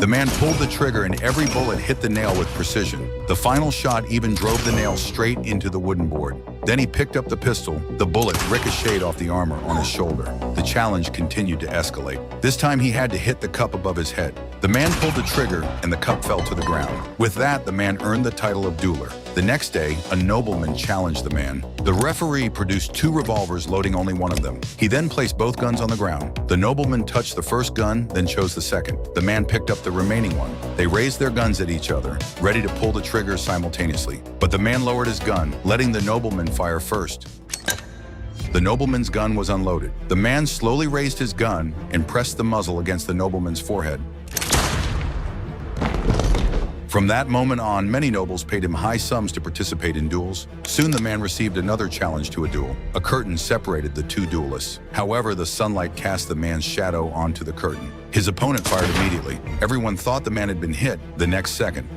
The man pulled the trigger and every bullet hit the nail with precision. The final shot even drove the nail straight into the wooden board. Then he picked up the pistol. The bullet ricocheted off the armor on his shoulder. The challenge continued to escalate. This time he had to hit the cup above his head. The man pulled the trigger and the cup fell to the ground. With that, the man earned the title of dueler. The next day, a nobleman challenged the man. The referee produced 2 revolvers, loading only one of them. He then placed both guns on the ground. The nobleman touched the first gun, then chose the second. The man picked up the remaining one. They raised their guns at each other, ready to pull the trigger simultaneously. But the man lowered his gun, letting the nobleman fire first. The nobleman's gun was unloaded. The man slowly raised his gun and pressed the muzzle against the nobleman's forehead. From that moment on, many nobles paid him high sums to participate in duels. Soon the man received another challenge to a duel. A curtain separated the 2 duelists. However, the sunlight cast the man's shadow onto the curtain. His opponent fired immediately. Everyone thought the man had been hit the next second.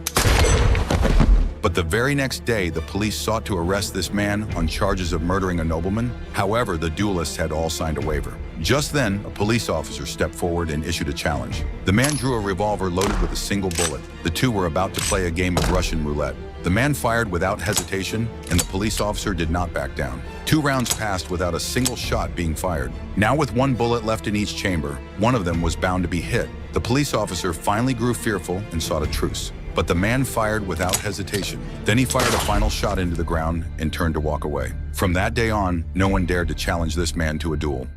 But the very next day, the police sought to arrest this man on charges of murdering a nobleman. However, the duelists had all signed a waiver. Just then, a police officer stepped forward and issued a challenge. The man drew a revolver loaded with a single bullet. The 2 were about to play a game of Russian roulette. The man fired without hesitation, and the police officer did not back down. 2 rounds passed without a single shot being fired. Now with 1 bullet left in each chamber, one of them was bound to be hit. The police officer finally grew fearful and sought a truce. But the man fired without hesitation. Then he fired a final shot into the ground and turned to walk away. From that day on, no one dared to challenge this man to a duel.